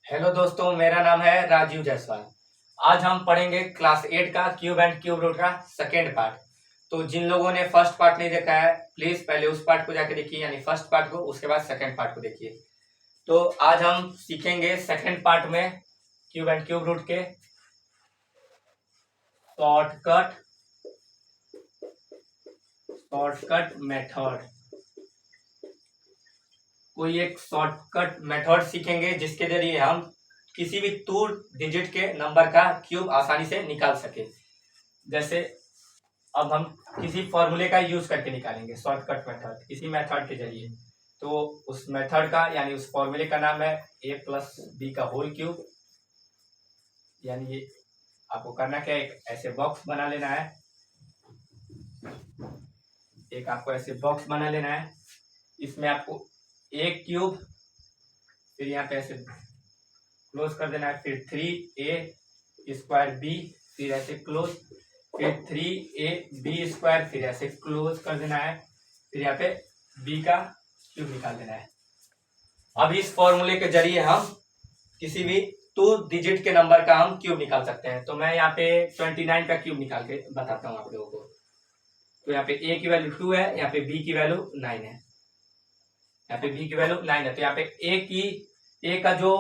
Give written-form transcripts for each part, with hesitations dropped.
Hello दोस्तों, मेरा नाम है राजीव जायसवाल। आज हम पढ़ेंगे क्लास 8 का क्यूब एंड क्यूब रूट का सेकेंड पार्ट। तो जिन लोगों ने फर्स्ट पार्ट नहीं देखा है, प्लीज पहले उस पार्ट को जाके देखिए, यानी फर्स्ट पार्ट को, उसके बाद सेकेंड पार्ट को देखिए। तो आज हम सीखेंगे सेकेंड पार्ट में क्यूब एंड क्यूब रूट के शॉर्टकट मेथड। कोई एक शॉर्टकट मेथड सीखेंगे जिसके जरिए हम किसी भी 2 डिजिट के नंबर का क्यूब आसानी से निकाल सके। जैसे अब हम किसी फॉर्मूले का यूज करके निकालेंगे शॉर्टकट मेथड, किसी मेथड के जरिए। तो उस मेथड का यानी उस फॉर्मूले का नाम है a प्लस बी का होल क्यूब। यानी ये आपको करना क्या है, एक ऐसे बॉक्स बना लेना है, एक आपको ऐसे बॉक्स बना लेना है। इसमें आपको एक क्यूब, फिर यहाँ पे ऐसे क्लोज कर देना है, फिर 3a² b, फिर ऐसे क्लोज, फिर 3ab², फिर ऐसे क्लोज कर देना है, फिर यहाँ पे b का क्यूब निकाल देना है। अब इस फॉर्मूले के जरिए हम किसी भी 2 डिजिट के नंबर का हम क्यूब निकाल सकते हैं। तो मैं यहाँ पे 29 का क्यूब निकाल के बताता हूँ आप लोगों को। तो यहाँ पे a की वैल्यू 2 है, यहाँ पे b की वैल्यू 9 है, यहाँ पे b की वैल्यू 9 है। तो यहाँ पे a का जो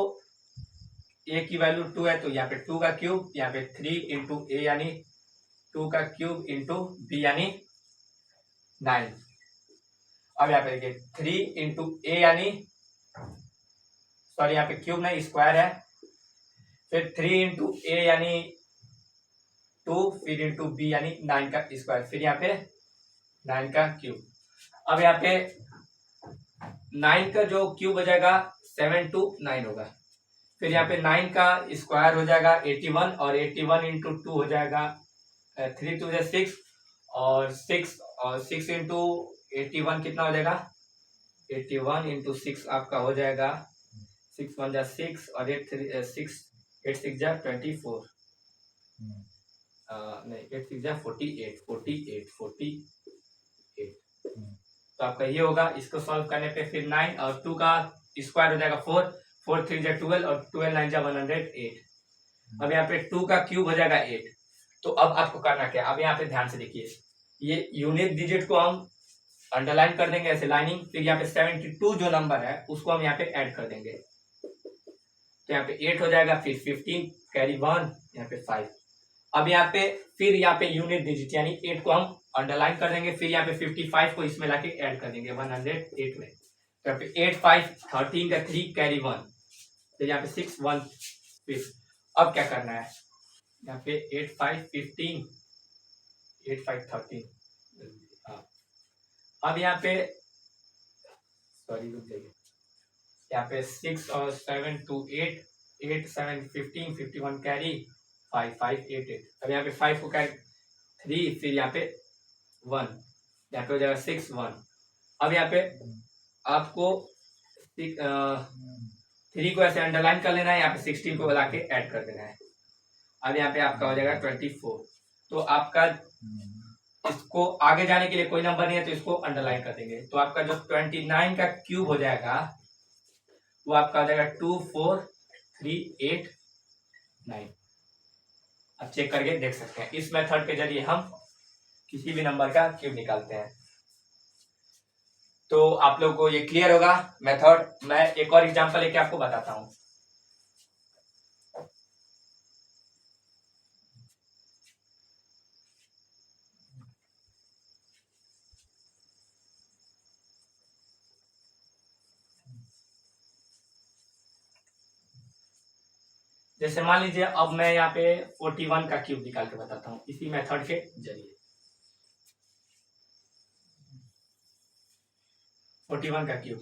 a की वैल्यू 2 है, तो यहाँ पे 2 का क्यूब, यहाँ पे 3 इंटू a यानी 2 का क्यूब इंटू b यानी 9। अब यहाँ पे देखिए 3 इंटू a यानी, सॉरी यहाँ पे क्यूब नहीं स्क्वायर है, फिर 3 इंटू a यानी 2, फिर इंटू b यानी 9 का स्क्वायर, फिर यहाँ पे 9 का क्यूब। अब यहाँ पे 9 का जो क्यूब हो जाएगा 7 टू 9 होगा, फिर यहाँ पे 9 का स्क्वायर हो जाएगा 81, और 81 इंटू 2 हो जाएगा 3 2 6, और 6 इंटू 81 कितना हो जाएगा, 81 इंटू 6 आपका हो जाएगा 6 1 6, और 8 6 8 6 24, नहीं 8 6 48। तो आपका ये होगा। इसको सॉल्व करने पे फिर 9 और 2 का स्क्वायर हो जाएगा 4 4 3 12, और 12 9 108। अब यहाँ पे 2 का क्यूब हो जाएगा 8। तो अब आपको करना क्या, अब यहाँ पे ध्यान से देखिए, ये यूनिक डिजिट को हम अंडरलाइन कर देंगे ऐसे लाइनिंग, फिर यहाँ पे 72 जो नंबर है उसको हम यहाँ पे ऐड कर देंगे। तो यहाँ पे 8 हो जाएगा, फिर 15 कैरी 1, यहाँ पे 5। अब यहाँ पे फिर यहाँ पे यूनिट डिजिट यानी 8 को हम अंडरलाइन कर देंगे, फिर यहाँ पे 55 को इसमें लाके ऐड कर देंगे 108 में। तो यहाँ पे 8 5 13 का 3 कैरी 1, फिर यहाँ पे 6 1 फिर। अब क्या करना है, यहाँ पे 8 5 15 8 5 13। अब यहाँ पे सॉरी रुक जाइए, यहाँ पे 6 और 7 2 8 8 7 15 51 कैरी 5 5 8 8। अब यहाँ पे 5 को कैरी 3, फिर यहाँ पे 1, यहाँ पे हो जाएगा 6 1। अब यहाँ पे आपको 3 को ऐसे अंडरलाइन कर लेना है, यहाँ पे 16 को ला के ऐड कर देना है। अब यहाँ पे आपका हो जाएगा 24। तो आपका इसको आगे जाने के लिए कोई नंबर नहीं है, तो इसको अंडरलाइन कर देंगे। तो आपका जो 29 का क्यूब हो जाएगा वो आपका हो जाएगा 2 4 3 8 9। अब चेक करके देख सकते हैं, इस मेथड के जरिए हम किसी भी नंबर का क्यूब निकालते हैं। तो आप लोगों को ये क्लियर होगा मेथड। मैं एक और एग्जांपल लेके आपको बताता हूं। जैसे मान लीजिए अब मैं यहाँ पे 41 का क्यूब निकाल के बताता हूँ इसी मेथड के जरिए। 41 का क्यूब,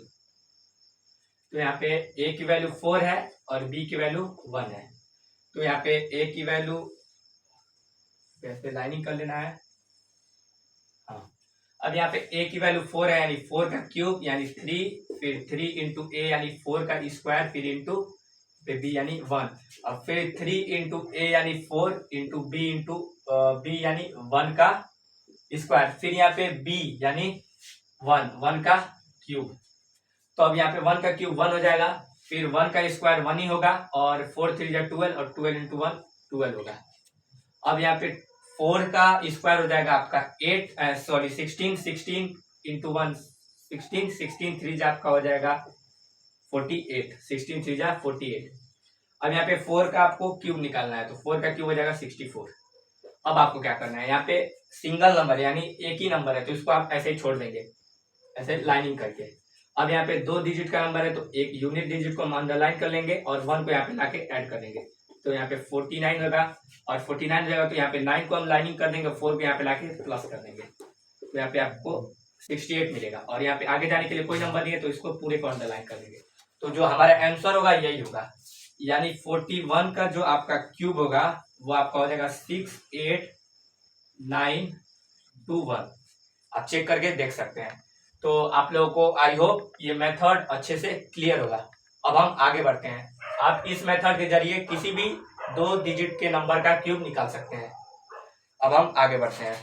तो यहाँ पे a की वैल्यू 4 है और b की वैल्यू 1 है। तो यहाँ पे a की वैल्यू ऐसे लाइनिंग कर लेना है। हाँ, अब यहाँ पे a की वैल्यू 4 है, यानी 4 का क्यूब यानी 3, फिर 3 इंटू a यानी 4 का स्क्वायर, फिर इंटू b यानी 1, और फिर 3 इंटू a यानी 4 इंटू b यानी 1 का स्क्वायर, फिर यहाँ पे b यानी 1 का क्यूब। तो अब यहाँ पे 1 का क्यूब 1 हो जाएगा, फिर 1 का स्क्वायर 1 ही होगा, और 4 3 12 और 12 इंटू 1 12 होगा। अब यहाँ पे 4 का स्क्वायर हो जाएगा आपका 16 16 इंटू 1 16 16 3 आपका हो जाएगा 48, 16 3 48। अब यहाँ पे 4 का आपको क्यूब निकालना है, तो 4 का क्यूब हो जाएगा 64। अब आपको क्या करना है, यहाँ पे सिंगल नंबर यानी एक ही नंबर है तो इसको आप ऐसे ही छोड़ देंगे, ऐसे लाइनिंग करके। अब यहाँ पे 2 डिजिट का नंबर है तो एक यूनिट डिजिट को हम अंडरलाइन कर लेंगे और 1 को यहाँ पे लाके ऐड कर देंगे, तो यहाँ पे 49 होगा, और 49 रहेगा तो यहाँ पे 9 को हम लाइनिंग कर देंगे, 4 को यहाँ पे लाके प्लस कर देंगे, तो यहाँ पे आपको 68 मिलेगा। और यहाँ पे आगे जाने के लिए कोई नंबर नहीं है तो इसको पूरे को अंडरलाइन कर देंगे, तो जो हमारा आंसर होगा यही होगा, यानी 41 का जो आपका क्यूब होगा वो आपका हो जाएगा 68921। आप चेक करके देख सकते हैं। तो आप लोगों को आई होप ये मेथड अच्छे से क्लियर होगा। अब हम आगे बढ़ते हैं। आप इस मेथड के जरिए किसी भी 2 डिजिट के नंबर का क्यूब निकाल सकते हैं। अब हम आगे बढ़ते हैं।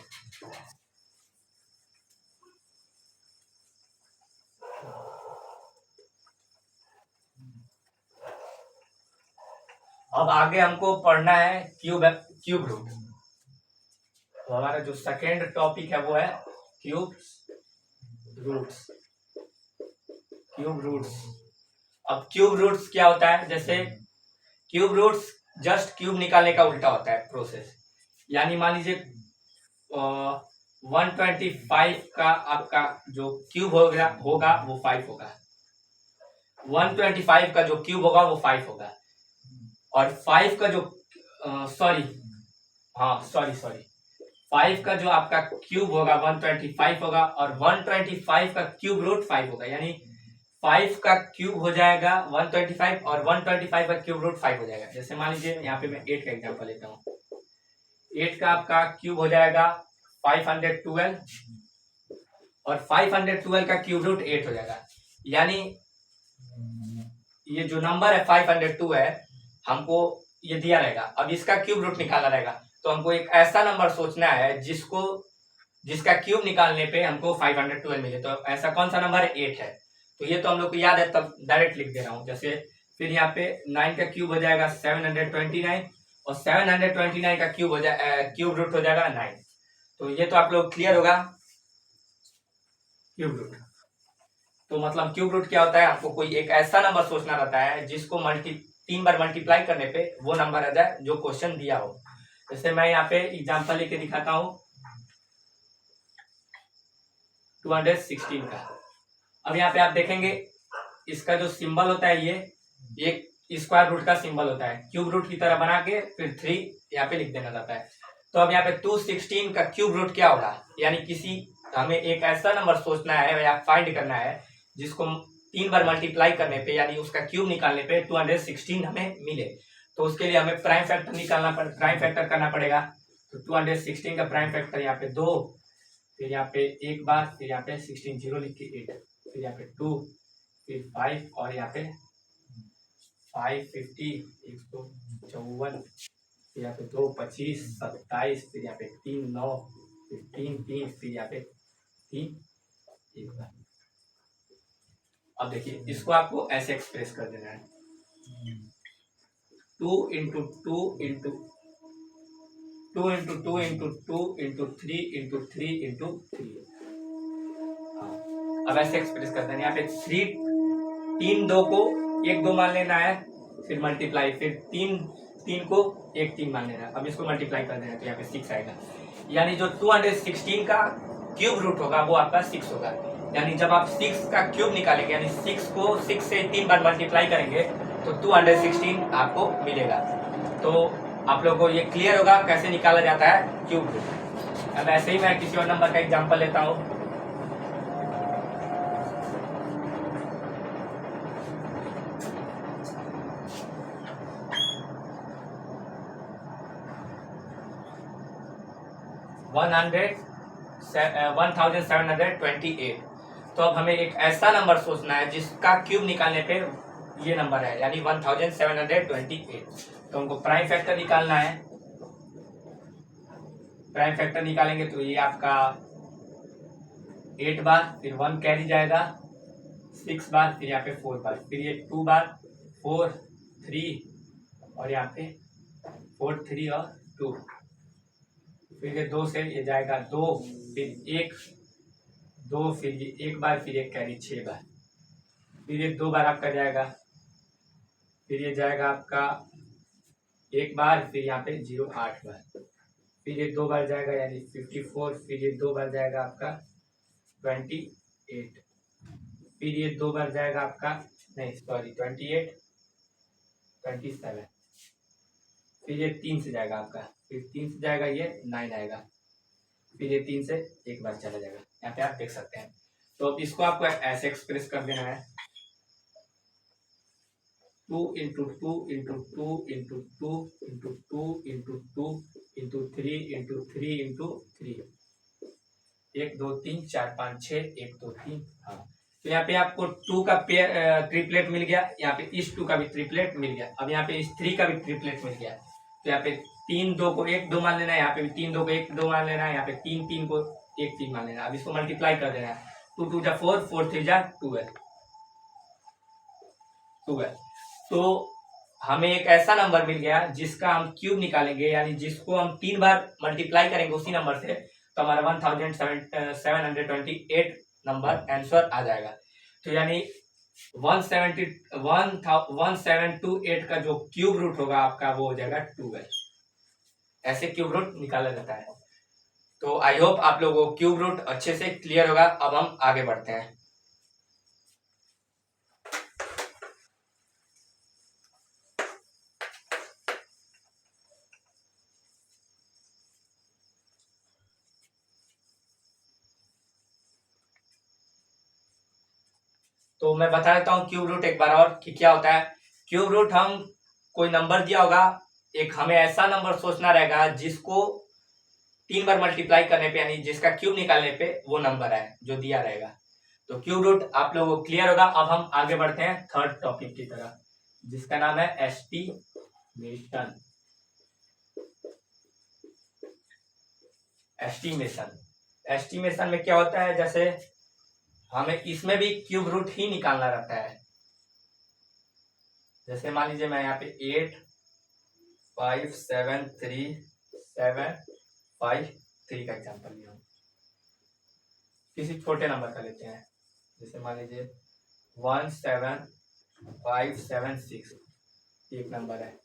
अब आगे हमको पढ़ना है क्यूब रूट। तो हमारा जो सेकेंड टॉपिक है वो है क्यूब रूट्स। अब क्यूब रूट्स क्या होता है, जैसे क्यूब रूट्स जस्ट क्यूब निकालने का उल्टा होता है प्रोसेस। यानी मान लीजिए 125 का आपका जो क्यूब होगा वो 5 होगा, 125 का जो क्यूब होगा वो 5 होगा, और 5 का जो सॉरी 5 का जो आपका क्यूब होगा 125 होगा, और 125 का क्यूब रूट 5 होगा, यानी 5 का क्यूब हो जाएगा 125 और 125 का क्यूब रूट 5 हो जाएगा। जैसे मान लीजिए यहाँ पे मैं 8 का एग्जांपल लेता हूँ। 8 का आपका क्यूब हो जाएगा 512, और 512 का क्यूब रूट 8 हो जाएगा, यानी ये जो नंबर है 502 है, हमको ये दिया रहेगा। अब इसका क्यूब रूट निकालना रहेगा, तो हमको एक ऐसा नंबर सोचना है जिसका क्यूब निकालने पे हमको 512 मिले। तो ऐसा कौन सा नंबर है, 8 है। तो ये तो हम लोग को याद है, तब डायरेक्ट लिख दे रहा हूँ। जैसे फिर यहाँ पे 9 का क्यूब हो जाएगा 729, और 729 का क्यूब रूट हो जाएगा 9। तो ये तो आप लोग क्लियर होगा क्यूब रूट। तो मतलब क्यूब रूट क्या होता है, आपको कोई एक ऐसा नंबर सोचना रहता है जिसको 3 बार मल्टीप्लाई करने पे वो नंबर आ जाए जो क्वेश्चन दिया हो। जैसे मैं यहाँ पे एग्जांपल लेके दिखाता हूँ 216 का। अब यहाँ पे आप देखेंगे इसका जो सिंबल होता है ये स्क्वायर रूट का सिंबल होता है, क्यूब रूट की तरह बना के फिर 3 यहाँ पे लिख देना जाता है। तो अब यहाँ पे 216 का क्यूब रूट क्या होगा, यानी हमें एक ऐसा नंबर सोचना है या फाइंड करना है जिसको 3 बार मल्टीप्लाई करने पे यानी उसका क्यूब निकालने पे 216 हमें मिले। तो उसके लिए हमें प्राइम फैक्टर करना पड़ेगा। तो 216 का प्राइम फैक्टर यहाँ पे 2, फिर यहाँ पे एक बार, फिर यहाँ पे 16 0 लिख के 8, फिर यहाँ पे 2, फिर 5, और यहाँ पे 550 154, फिर यहाँ पे 2 25 27, फिर यहाँ पे 3 9, फिर 3 3, फिर यहाँ पे 3 1 बार। अब देखिए इसको आपको ऐसे एक्सप्रेस कर देना है, 2 into 2 into 2 into 2 into 2 into 3 into 3 into 3। अब ऐसे एक्सप्रेस कर देना है। यहाँ पे 3 2 को 1 2 मान लेना है, फिर मल्टीप्लाई, फिर 3 को 1 3 मान लेना है। अब इसको मल्टीप्लाई कर देना है तो यहाँ पे 6 आएगा, यानी जो 216 का क्यूब रूट होगा वो आपका 6 होगा। यानी जब आप 6 का क्यूब निकालेंगे, यानी 6 को 6 से 3 बार मल्टीप्लाई करेंगे तो 216 आपको मिलेगा। तो आप लोगों को ये क्लियर होगा कैसे निकाला जाता है क्यूब रूट। अब ऐसे ही मैं किसी और नंबर का एग्जांपल लेता हूँ। $1728। तो अब हमें एक ऐसा नंबर सोचना है जिसका क्यूब निकालने पे ये नंबर है, यानी 1728। तो हमको प्राइम फैक्टर निकालना है। प्राइम फैक्टर निकालेंगे तो ये आपका 8 बार, फिर 1 कैरी जाएगा 6 बार, फिर यहाँ पे 4 बार, फिर ये 2 बार, 4 3 और यहाँ पे 4 3 और 2, फिर ये 2 से ये जाएगा 2, फिर 1 2, फिर ये 1 बार, फिर 1 कैरी 6 बार, फिर ये 2 बार आपका जाएगा, फिर ये जाएगा आपका 1 बार, फिर यहाँ पे 0 8 बार, फिर ये 2 बार जाएगा यानी 54, फिर ये 2 बार जाएगा आपका 28, फिर ये 2 बार जाएगा आपका नहीं सॉरी 28 27, फिर ये 3 से जाएगा आपका, फिर 3 से जाएगा ये 9 आएगा, फिर ये 3 से 1 बार चला जाएगा, यहाँ पे आप देख सकते हैं। तो अब इसको आपको ऐसे एक्सप्रेस कर देना है 2 into 2 into 2 into 2 into 2 into 2 into 3 into 3 into 3, 1 2 3 4 5 6 1 2 3। हाँ, तो यहाँ पे आपको 2 का पेयर ट्रिपलेट मिल गया, यहाँ पे इस 2 का भी ट्रिपलेट मिल गया, अब यहाँ पे इस 3 का भी ट्रिपलेट मिल गया। तो यहाँ पे 3 2 को 1 2 मान लेना है, यहाँ पे भी 3 2 को 1 2 मान लेना है, यहाँ पे 3 3 को 1 3 मान लेना है। अब इसको मल्टीप्लाई कर देना है, 2 2 जा 4 4 3 जा 12। तो हमें एक ऐसा नंबर मिल गया जिसका हम क्यूब निकालेंगे, यानी जिसको हम 3 बार मल्टीप्लाई करेंगे उसी नंबर से, तो हमारा 1728 नंबर आंसर आ जाएगा। तो यानी 1728 का जो क्यूब रूट होगा आपका वो हो जाएगा 12। ऐसे क्यूब रूट निकाला जाता है। तो आई होप आप लोगों को क्यूब रूट अच्छे से क्लियर होगा। अब हम आगे बढ़ते हैं। तो मैं बता देता हूँ क्यूब रूट एक बार और कि क्या होता है। क्यूब रूट, हम कोई नंबर दिया होगा, एक हमें ऐसा नंबर सोचना रहेगा जिसको 3 बार मल्टीप्लाई करने पे यानी जिसका क्यूब निकालने पे वो नंबर है जो दिया रहेगा। तो क्यूब रूट आप लोगों को क्लियर होगा। अब हम आगे बढ़ते हैं थर्ड टॉपिक की तरफ, जिसका नाम है एस्टीमेशन। एस्टीमेशन में क्या होता है, जैसे हमें इसमें भी क्यूब रूट ही निकालना रहता है। जैसे मान लीजिए मैं यहाँ पे 8 5 7 3 7 5 3 का एग्जाम्पल लिया हूँ। किसी छोटे नंबर का लेते हैं, जैसे मान लीजिए 1 7 5 7 6 एक नंबर है।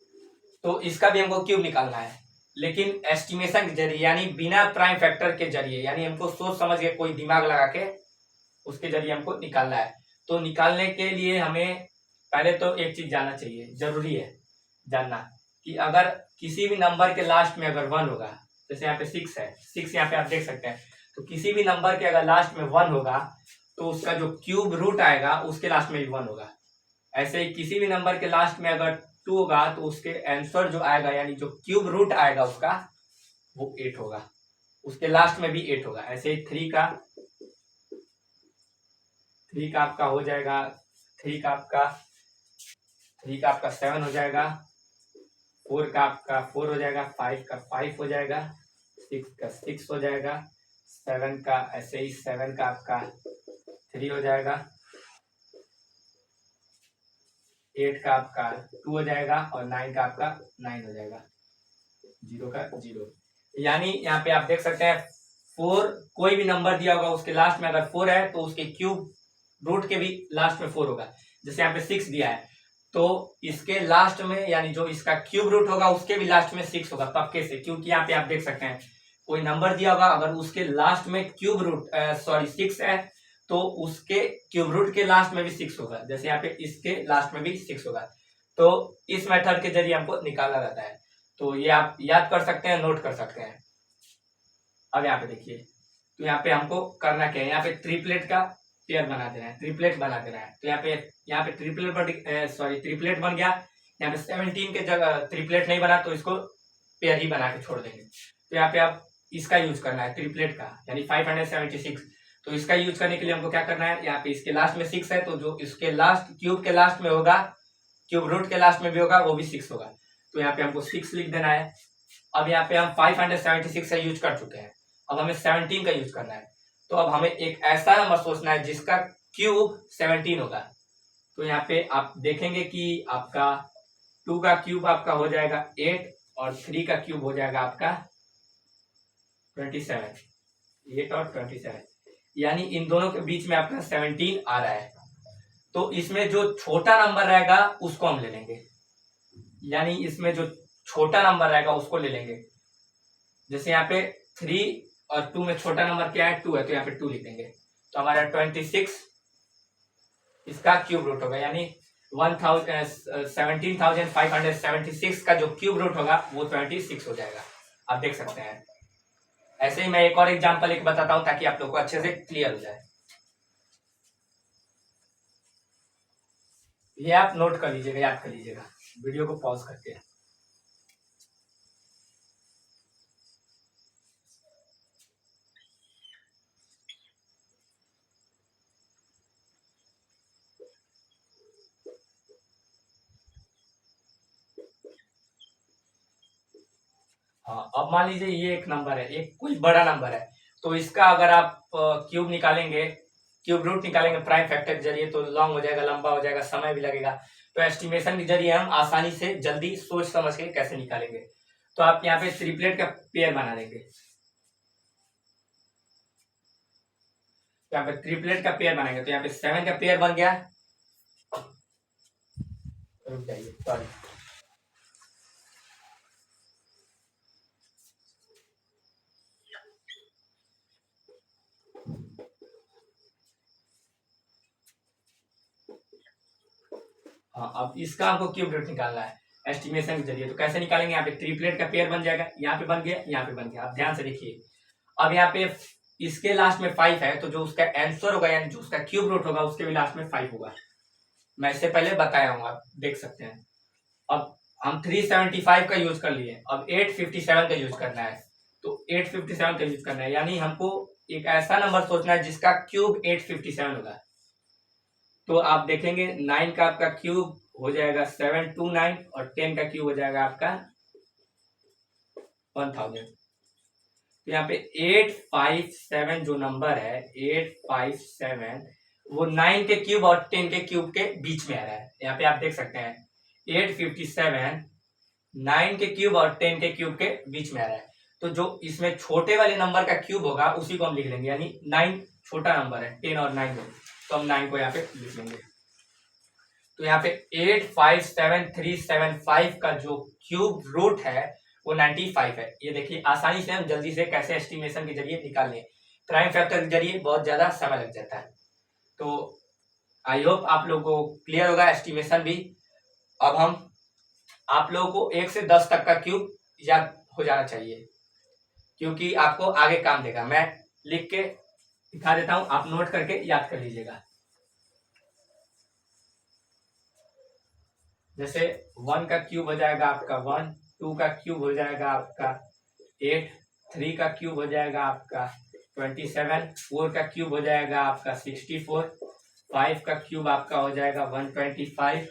तो इसका भी हमको क्यूब निकालना है, लेकिन एस्टिमेशन के जरिए यानी बिना प्राइम फैक्टर के जरिए, यानी हमको सोच समझ के कोई दिमाग लगा के उसके जरिए हमको निकालना है। तो निकालने के लिए हमें पहले तो एक चीज जानना चाहिए, जरूरी है जानना कि अगर किसी भी नंबर के लास्ट में अगर 1 होगा, जैसे यहाँ पे 6 है, 6 यहाँ पे आप देख सकते हैं, तो किसी भी नंबर के अगर लास्ट में 1 होगा तो उसका जो क्यूब रूट आएगा उसके लास्ट में भी 1 होगा। ऐसे ही किसी भी नंबर के लास्ट में अगर 2 होगा तो उसके आंसर जो आएगा यानी जो क्यूब रूट आएगा उसका वो 8 होगा, उसके लास्ट में भी 8 होगा। ऐसे ही 3 का आपका हो जाएगा, 3 का आपका 7 हो जाएगा, 4 का आपका 4 हो जाएगा, 5 का 5 हो जाएगा, 6 का 6 हो जाएगा, 7 का ऐसे ही 7 का आपका 3 हो जाएगा, 8 का आपका 2 हो जाएगा और 9 का आपका 9 हो जाएगा, 0 का 0। यानी यहाँ पे आप देख सकते हैं 4, कोई भी नंबर दिया होगा उसके लास्ट में अगर 4 है तो उसके क्यूब रूट के भी लास्ट में 4 होगा। जैसे यहाँ पे 6 दिया है तो इसके लास्ट में यानी जो इसका क्यूब रूट होगा उसके भी लास्ट में 6 होगा पक्के से, क्योंकि यहाँ पे आप देख सकते हैं कोई नंबर दिया होगा अगर उसके लास्ट में क्यूब रूट 6 है तो उसके क्यूब रूट के लास्ट में भी 6 होगा। जैसे यहाँ पे इसके लास्ट में भी 6 होगा। तो इस मेथड के जरिए हमको निकाला जाता है। तो ये आप याद कर सकते हैं, नोट कर सकते हैं। अब यहाँ पे देखिए, तो यहाँ पे हमको करना क्या है, यहाँ पे ट्रिपलेट का पेयर बना देना है, ट्रिपलेट बना देना है। तो यहाँ पे ट्रिपलेट बन गया। यहाँ पे 17 के जगह ट्रिपलेट नहीं बना तो इसको पेयर ही बना के छोड़ देंगे। तो यहाँ पे आप इसका यूज करना है ट्रिपलेट का, यानी 576। तो इसका यूज करने के लिए हमको क्या करना है, यहाँ पे इसके लास्ट में 6 है तो जो इसके लास्ट क्यूब के लास्ट में होगा, क्यूब रूट के लास्ट में भी होगा, वो भी 6 होगा। तो यहाँ पे हमको 6 लिख देना है। अब यहाँ पे हम 576 का यूज कर चुके हैं, अब हमें 17 का यूज करना है। तो अब हमें एक ऐसा नंबर सोचना है जिसका क्यूब 17 होगा। तो यहाँ पे आप देखेंगे कि आपका 2 का क्यूब आपका हो जाएगा 8 और 3 का क्यूब हो जाएगा आपका 27, 8 और 27, यानी इन दोनों के बीच में आपका 17 आ रहा है। तो इसमें जो छोटा नंबर रहेगा उसको हम ले लेंगे, यानी इसमें जो छोटा नंबर रहेगा उसको ले लेंगे। जैसे यहाँ पे 3 और 2 में छोटा नंबर क्या है, 2 है, तो यहाँ पे 2 लिख देंगे। तो हमारा 26 इसका क्यूब रूट होगा, यानी 17,576 का जो क्यूब रूट होगा वो 26 हो जाएगा। आप देख सकते हैं। ऐसे ही मैं एक और एग्जांपल एक बताता हूं ताकि आप लोग को अच्छे से क्लियर हो जाए। ये आप नोट कर लीजिएगा, याद कर लीजिएगा, वीडियो को पॉज करके। हाँ, अब मान लीजिए ये एक नंबर है, एक कोई बड़ा नंबर है, तो इसका अगर आप क्यूब निकालेंगे, क्यूब रूट निकालेंगे प्राइम फैक्टर के जरिए, तो लॉन्ग हो जाएगा, लंबा हो जाएगा, समय भी लगेगा। तो एस्टिमेशन के जरिए हम आसानी से जल्दी सोच समझ के कैसे निकालेंगे। तो आप यहाँ पे ट्रिपलेट का पेयर बना देंगे। यहाँ पे ट्रिपलेट का पेयर बनाएंगे, तो यहाँ पे 7 का पेयर बन गया। रुक जाइए, सॉरी, हाँ, अब इसका हमको क्यूब रूट निकालना है एस्टिमेशन के जरिए। तो कैसे निकालेंगे, यहाँ पे ट्रिपलेट का पेयर बन जाएगा, यहाँ पे बन गया, यहाँ पे बन गया। आप ध्यान से देखिए, अब यहाँ पे इसके लास्ट में 5 है, तो जो उसका आंसर होगा यानी जो उसका क्यूब रूट होगा उसके भी लास्ट में 5 होगा। मैं इससे पहले बताया हूँ, आप देख सकते हैं। अब हम 375 का यूज कर लिए, अब 857 का यूज करना है। तो 857 का यूज करना है, यानी हमको एक ऐसा नंबर सोचना है जिसका क्यूब 857 होगा। तो आप देखेंगे 9 का आपका क्यूब हो जाएगा 729 और 10 का क्यूब हो जाएगा आपका 1000। तो यहाँ पे 857 जो नंबर है 857 वो 9 के क्यूब और 10 के क्यूब के बीच में आ रहा है। यहाँ पे आप देख सकते हैं 857 9 के क्यूब और 10 के क्यूब के बीच में आ रहा है। तो जो इसमें छोटे वाले नंबर का क्यूब होगा उसी को हम लिख लेंगे, यानी 9 छोटा नंबर है 10 और 9 में, तो हम 9 को यहाँ पे लिख लेंगे। तो यहाँ पे 857,375 का जो क्यूब रूट है वो 95 है। ये देखिए आसानी से हम जल्दी से कैसे एस्टिमेशन के जरिए निकाल लें, प्राइम फैक्टर के जरिए बहुत ज्यादा समय लग जाता है। तो आई होप आप लोगों को क्लियर होगा एस्टिमेशन भी। अब हम आप लोगों को 1 से 10 तक का क्यूब याद हो जाना चाहिए, क्योंकि आपको आगे काम देगा। मैं लिख के दिखा देता हूं, आप नोट करके याद कर लीजिएगा। जैसे 1 का क्यूब हो जाएगा आपका 1, 2 का क्यूब हो जाएगा आपका 8, 3 का क्यूब हो जाएगा आपका 27, 4 का क्यूब हो जाएगा आपका 64, 5 का क्यूब आपका हो जाएगा 125,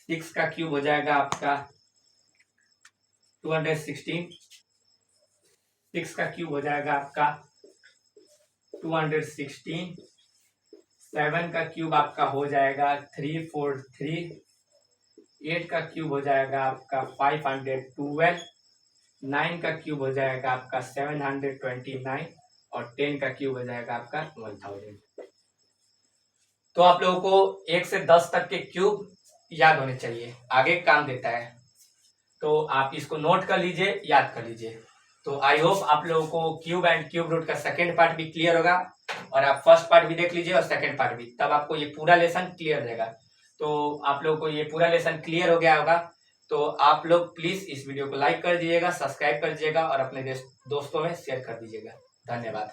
6 का क्यूब हो जाएगा आपका 216, 6 का क्यूब हो जाएगा आपका 216, 7 का क्यूब आपका हो जाएगा 343, 8 का क्यूब हो जाएगा आपका 512, 9 का क्यूब हो जाएगा आपका 729 और 10 का क्यूब हो जाएगा आपका 1000। तो आप लोगों को 1 से 10 तक के क्यूब याद होने चाहिए, आगे काम देता है। तो आप इसको नोट कर लीजिए, याद कर लीजिए। तो आई होप आप लोगों को क्यूब एंड क्यूब रूट का सेकेंड पार्ट भी क्लियर होगा, और आप फर्स्ट पार्ट भी देख लीजिए और सेकेंड पार्ट भी, तब आपको ये पूरा लेसन क्लियर रहेगा। तो आप लोगों को ये पूरा लेसन क्लियर हो गया होगा। तो आप लोग प्लीज इस वीडियो को लाइक कर दीजिएगा, सब्सक्राइब कर दीजिएगा और अपने दोस्तों में शेयर कर दीजिएगा। धन्यवाद।